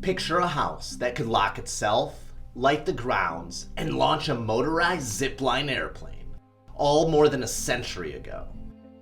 Picture a house that could lock itself, light the grounds, and launch a motorized zipline airplane, all more than a century ago.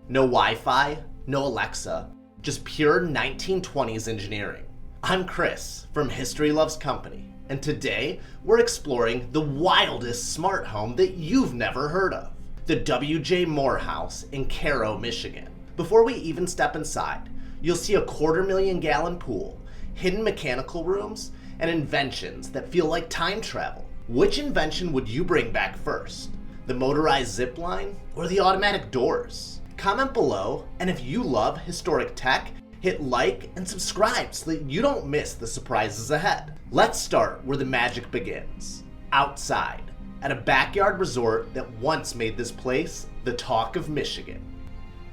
No Wi-Fi, no Alexa, just pure 1920s engineering. I'm Chris from History Loves Company, and today we're exploring the wildest smart home that you've never heard of, the W.J. Moore House in Caro, Michigan. Before we even step inside, you'll see a 250,000-gallon pool, hidden mechanical rooms, and inventions that feel like time travel. Which invention would you bring back first? The motorized zipline or the automatic doors? Comment below, and if you love historic tech, hit like and subscribe so that you don't miss the surprises ahead. Let's start where the magic begins. Outside, at a backyard resort that once made this place the talk of Michigan.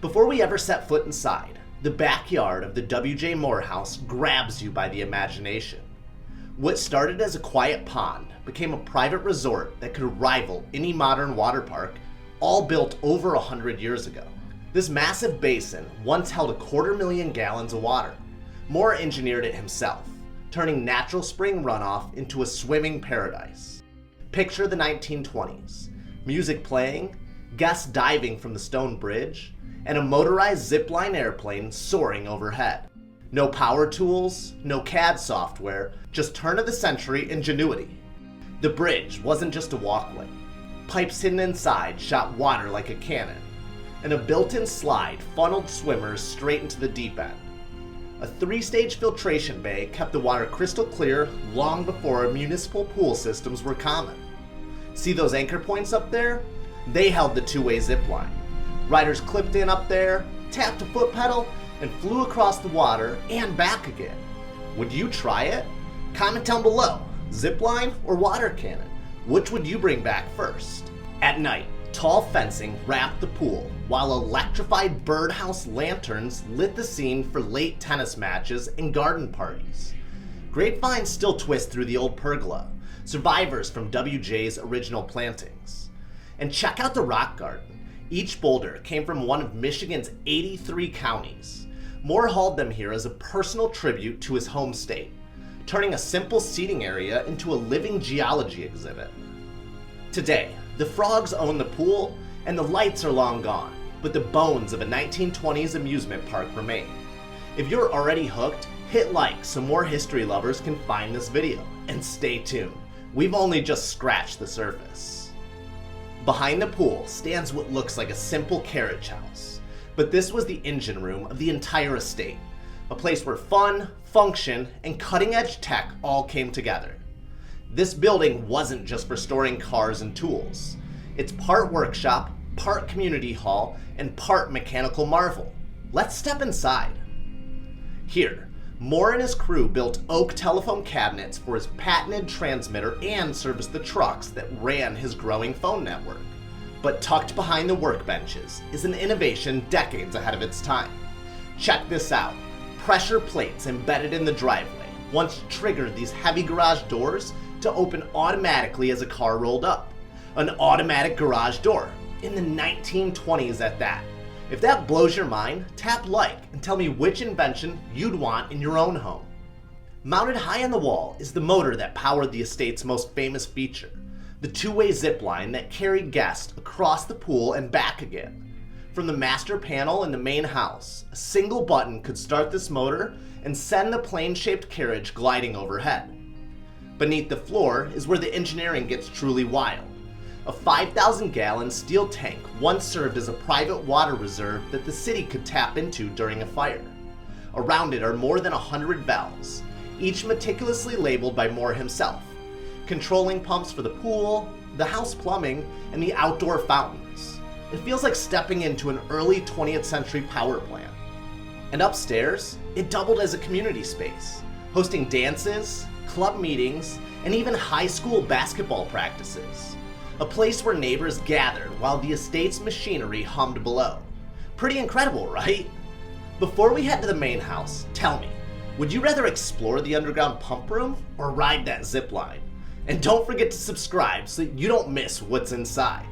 Before we ever set foot inside, the backyard of the W.J. Moore House grabs you by the imagination. What started as a quiet pond became a private resort that could rival any modern water park, all built over 100 years ago. This massive basin once held 250,000 gallons of water. Moore engineered it himself, turning natural spring runoff into a swimming paradise. Picture the 1920s, music playing, guests diving from the stone bridge, and a motorized zipline airplane soaring overhead. No power tools, no CAD software, just turn-of-the-century ingenuity. The bridge wasn't just a walkway. Pipes hidden inside shot water like a cannon, and a built-in slide funneled swimmers straight into the deep end. A 3-stage filtration bay kept the water crystal clear long before municipal pool systems were common. See those anchor points up there? They held the two-way zipline. Riders clipped in up there, tapped a foot pedal, and flew across the water and back again. Would you try it? Comment down below. Zipline or water cannon? Which would you bring back first? At night, tall fencing wrapped the pool, while electrified birdhouse lanterns lit the scene for late tennis matches and garden parties. Grapevines still twist through the old pergola, survivors from WJ's original plantings. And check out the rock garden. Each boulder came from one of Michigan's 83 counties. Moore hauled them here as a personal tribute to his home state, turning a simple seating area into a living geology exhibit. Today, the frogs own the pool and the lights are long gone, but the bones of a 1920s amusement park remain. If you're already hooked, hit like so more history lovers can find this video, and stay tuned. We've only just scratched the surface. Behind the pool stands what looks like a simple carriage house, but this was the engine room of the entire estate, a place where fun, function, and cutting-edge tech all came together. This building wasn't just for storing cars and tools. It's part workshop, part community hall, and part mechanical marvel. Let's step inside. Here, Moore and his crew built oak telephone cabinets for his patented transmitter and serviced the trucks that ran his growing phone network. But tucked behind the workbenches is an innovation decades ahead of its time. Check this out. Pressure plates embedded in the driveway once triggered these heavy garage doors to open automatically as a car rolled up. An automatic garage door, in the 1920s at that. If that blows your mind, tap like and tell me which invention you'd want in your own home. Mounted high on the wall is the motor that powered the estate's most famous feature, the two-way zipline that carried guests across the pool and back again. From the master panel in the main house, a single button could start this motor and send the plane-shaped carriage gliding overhead. Beneath the floor is where the engineering gets truly wild. A 5,000-gallon steel tank once served as a private water reserve that the city could tap into during a fire. Around it are more than 100 valves, each meticulously labeled by Moore himself, controlling pumps for the pool, the house plumbing, and the outdoor fountains. It feels like stepping into an early 20th century power plant. And upstairs, it doubled as a community space, hosting dances, club meetings, and even high school basketball practices. A place where neighbors gathered while the estate's machinery hummed below. Pretty incredible, right? Before we head to the main house, tell me, would you rather explore the underground pump room or ride that zip line? And don't forget to subscribe so you don't miss what's inside.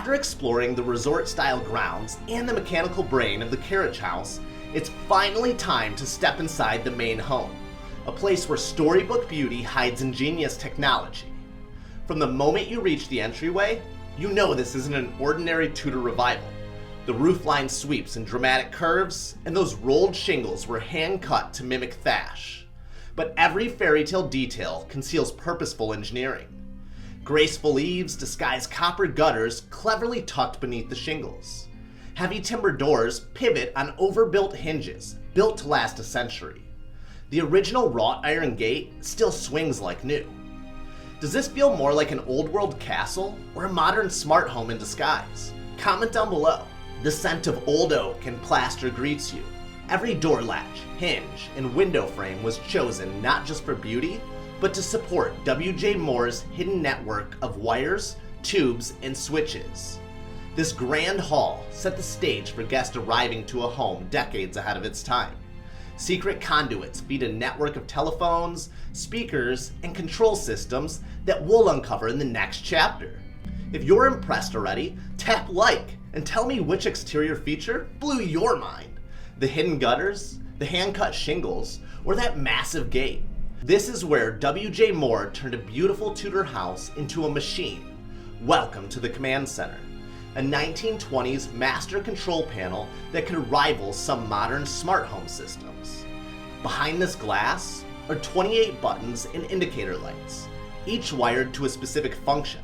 After exploring the resort-style grounds and the mechanical brain of the carriage house, it's finally time to step inside the main home, a place where Storybook beauty hides ingenious technology. From the moment you reach the entryway, you know this isn't an ordinary Tudor revival. The roofline sweeps in dramatic curves, and those rolled shingles were hand-cut to mimic thatch. But every fairy tale detail conceals purposeful engineering. Graceful eaves disguise copper gutters cleverly tucked beneath the shingles. Heavy timber doors pivot on overbuilt hinges, built to last a century. The original wrought iron gate still swings like new. Does this feel more like an old-world castle or a modern smart home in disguise? Comment down below. The scent of old oak and plaster greets you. Every door latch, hinge, and window frame was chosen not just for beauty, but to support W.J. Moore's hidden network of wires, tubes, and switches. This grand hall set the stage for guests arriving to a home decades ahead of its time. Secret conduits feed a network of telephones, speakers, and control systems that we'll uncover in the next chapter. If you're impressed already, tap like and tell me which exterior feature blew your mind. The hidden gutters, the hand-cut shingles, or that massive gate. This is where W.J. Moore turned a beautiful Tudor house into a machine. Welcome to the Command Center, a 1920s master control panel that could rival some modern smart home systems. Behind this glass are 28 buttons and indicator lights, each wired to a specific function.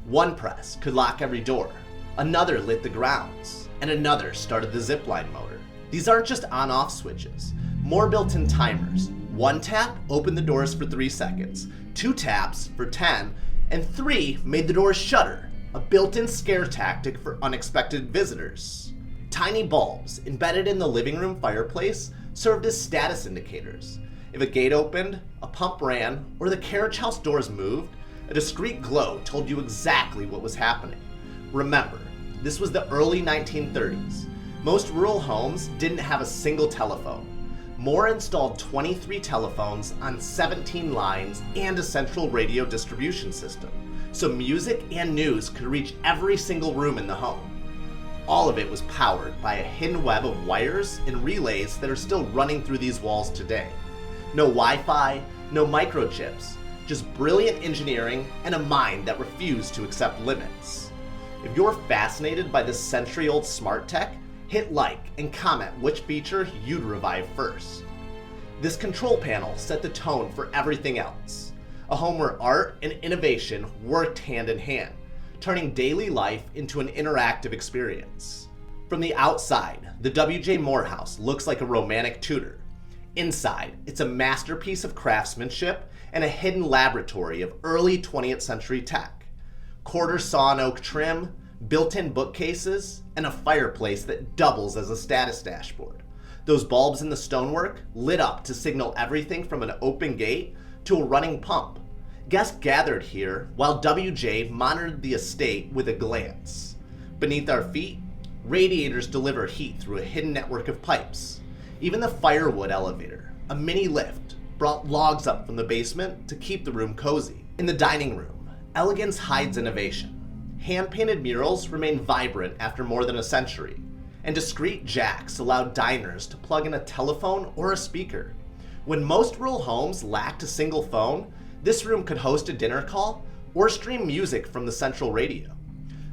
One press could lock every door, another lit the grounds, and another started the zipline motor. These aren't just on-off switches, more built-in timers. One tap opened the doors for 3 seconds, 2 taps for 10, and 3 made the doors shudder, a built-in scare tactic for unexpected visitors. Tiny bulbs embedded in the living room fireplace served as status indicators. If a gate opened, a pump ran, or the carriage house doors moved, a discreet glow told you exactly what was happening. Remember, this was the early 1930s. Most rural homes didn't have a single telephone. Moore installed 23 telephones on 17 lines and a central radio distribution system, so music and news could reach every single room in the home. All of it was powered by a hidden web of wires and relays that are still running through these walls today. No Wi-Fi, no microchips, just brilliant engineering and a mind that refused to accept limits. If you're fascinated by this century-old smart tech, hit like and comment which feature you'd revive first. This control panel set the tone for everything else. A home where art and innovation worked hand in hand, turning daily life into an interactive experience. From the outside, the W.J. Moore house looks like a romantic Tudor. Inside, it's a masterpiece of craftsmanship and a hidden laboratory of early 20th century tech. Quarter sawn oak trim, built-in bookcases, and a fireplace that doubles as a status dashboard. Those bulbs in the stonework lit up to signal everything from an open gate to a running pump. Guests gathered here while W.J. monitored the estate with a glance. Beneath our feet, radiators deliver heat through a hidden network of pipes. Even the firewood elevator, a mini lift, brought logs up from the basement to keep the room cozy. In the dining room, elegance hides innovation. Hand-painted murals remain vibrant after more than a century, and discreet jacks allowed diners to plug in a telephone or a speaker. When most rural homes lacked a single phone, this room could host a dinner call or stream music from the central radio.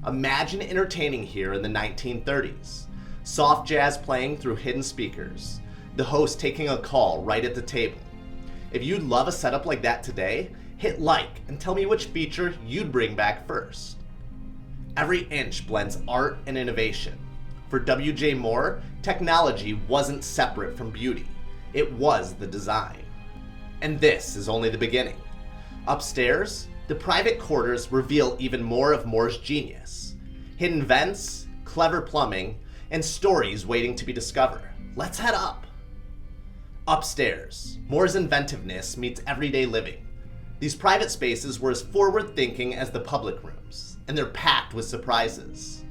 Imagine entertaining here in the 1930s. Soft jazz playing through hidden speakers, the host taking a call right at the table. If you'd love a setup like that today, hit like and tell me which feature you'd bring back first. Every inch blends art and innovation. For W.J. Moore, technology wasn't separate from beauty. It was the design. And this is only the beginning. Upstairs, the private quarters reveal even more of Moore's genius. Hidden vents, clever plumbing, and stories waiting to be discovered. Let's head up. Upstairs, Moore's inventiveness meets everyday living. These private spaces were as forward-thinking as the public rooms, and they're packed with surprises.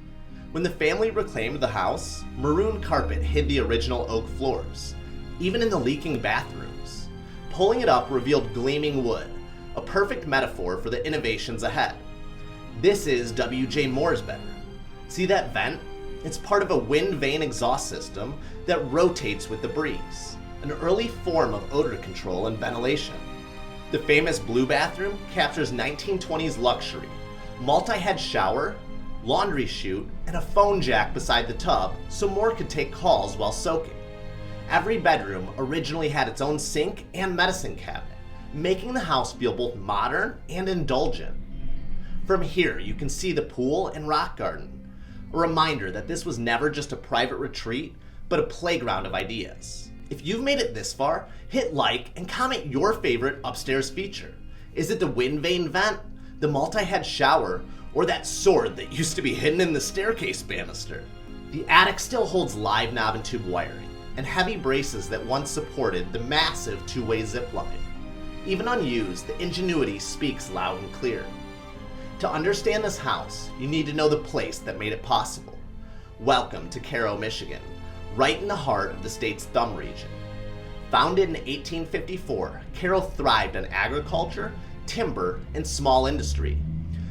When the family reclaimed the house, maroon carpet hid the original oak floors, even in the leaking bathrooms. Pulling it up revealed gleaming wood, a perfect metaphor for the innovations ahead. This is W.J. Moore's bedroom, See that vent? It's part of a wind vane exhaust system that rotates with the breeze, an early form of odor control and ventilation. The famous blue bathroom captures 1920s luxury, multi-head shower, laundry chute, and a phone jack beside the tub so more could take calls while soaking. Every bedroom originally had its own sink and medicine cabinet, making the house feel both modern and indulgent. From here, you can see the pool and rock garden, a reminder that this was never just a private retreat, but a playground of ideas. If you've made it this far, hit like and comment your favorite upstairs feature. Is it the wind vane vent, the multi-head shower, or that sword that used to be hidden in the staircase banister? The attic still holds live knob and tube wiring, and heavy braces that once supported the massive two-way zip line. Even unused, the ingenuity speaks loud and clear. To understand this house, you need to know the place that made it possible. Welcome to Caro, Michigan, right in the heart of the state's thumb region. Founded in 1854, Caro thrived on agriculture, timber, and small industry.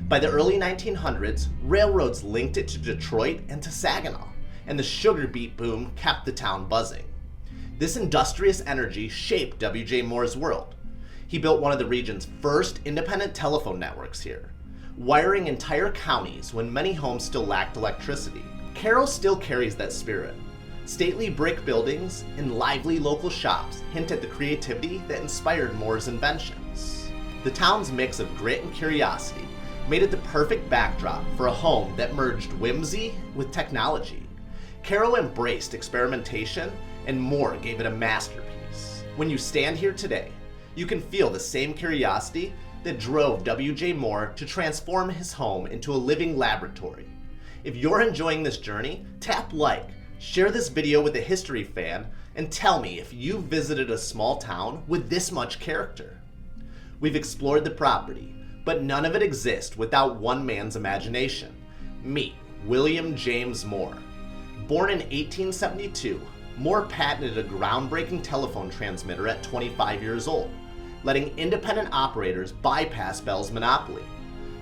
By the early 1900s, railroads linked it to Detroit and to Saginaw, and the sugar beet boom kept the town buzzing. This industrious energy shaped W.J. Moore's world. He built one of the region's first independent telephone networks here, wiring entire counties when many homes still lacked electricity. Caro still carries that spirit. Stately brick buildings and lively local shops hint at the creativity that inspired Moore's inventions. The town's mix of grit and curiosity made it the perfect backdrop for a home that merged whimsy with technology. Caro embraced experimentation, and Moore gave it a masterpiece. When you stand here today, you can feel the same curiosity that drove W.J. Moore to transform his home into a living laboratory. If you're enjoying this journey, tap like, share this video with a history fan, and tell me if you've visited a small town with this much character. We've explored the property, but none of it exists without one man's imagination. Meet William James Moore. Born in 1872, Moore patented a groundbreaking telephone transmitter at 25 years old, letting independent operators bypass Bell's monopoly.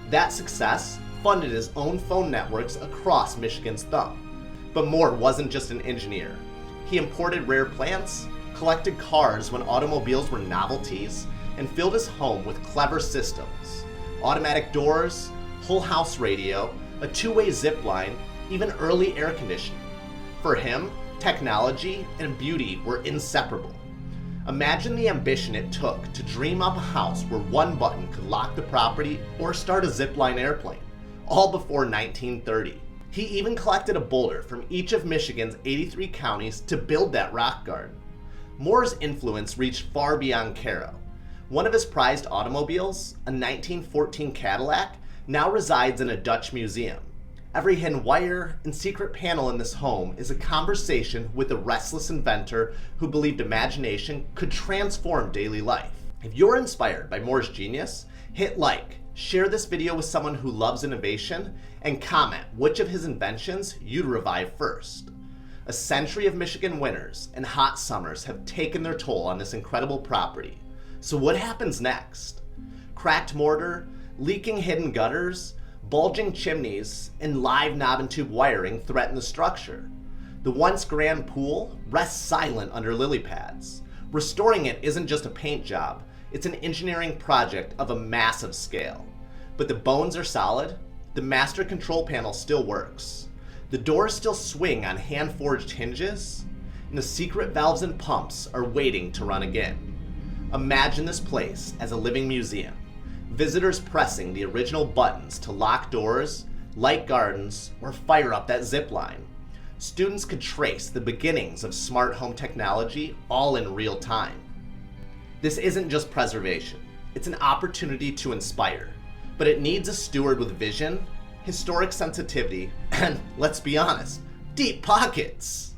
That success funded his own phone networks across Michigan's thumb. But Moore wasn't just an engineer. He imported rare plants, collected cars when automobiles were novelties, and filled his home with clever systems. Automatic doors, whole house radio, a two-way zip line, even early air conditioning. For him, technology and beauty were inseparable. Imagine the ambition it took to dream up a house where one button could lock the property or start a zipline airplane, all before 1930. He even collected a boulder from each of Michigan's 83 counties to build that rock garden. Moore's influence reached far beyond Caro. One of his prized automobiles, a 1914 Cadillac, now resides in a Dutch museum. Every hidden wire and secret panel in this home is a conversation with a restless inventor who believed imagination could transform daily life. If you're inspired by Moore's genius, hit like, share this video with someone who loves innovation, and comment which of his inventions you'd revive first. A century of Michigan winters and hot summers have taken their toll on this incredible property. So what happens next? Cracked mortar, leaking hidden gutters, bulging chimneys, and live knob and tube wiring threaten the structure. The once grand pool rests silent under lily pads. Restoring it isn't just a paint job, it's an engineering project of a massive scale. But the bones are solid, the master control panel still works, the doors still swing on hand-forged hinges, and the secret valves and pumps are waiting to run again. Imagine this place as a living museum. Visitors pressing the original buttons to lock doors, light gardens, or fire up that zip line. Students could trace the beginnings of smart home technology all in real time. This isn't just preservation, it's an opportunity to inspire, but it needs a steward with vision, historic sensitivity, and, let's be honest, deep pockets.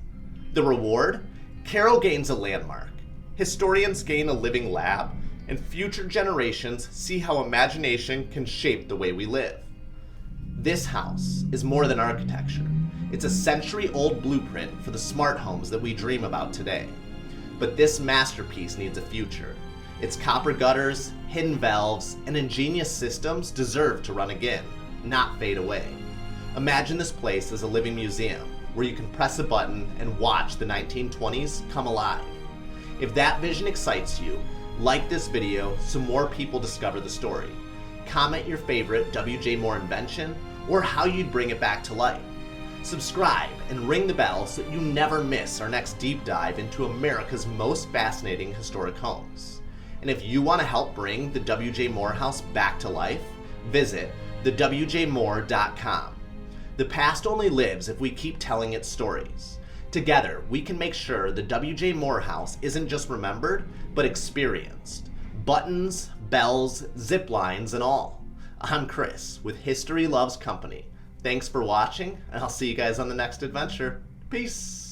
The reward? Caro gains a landmark. Historians gain a living lab, and future generations see how imagination can shape the way we live. This house is more than architecture. It's a century-old blueprint for the smart homes that we dream about today. But this masterpiece needs a future. Its copper gutters, hidden valves, and ingenious systems deserve to run again, not fade away. Imagine this place as a living museum where you can press a button and watch the 1920s come alive. If that vision excites you, like this video so more people discover the story. Comment your favorite W.J. Moore invention or how you'd bring it back to life. Subscribe and ring the bell so that you never miss our next deep dive into America's most fascinating historic homes. And if you want to help bring the W.J. Moore house back to life, visit thewjmoore.com. The past only lives if we keep telling its stories. Together, we can make sure the W.J. Moore house isn't just remembered, but experienced. Buttons, bells, zip lines, and all. I'm Chris with History Loves Company. Thanks for watching, and I'll see you guys on the next adventure. Peace!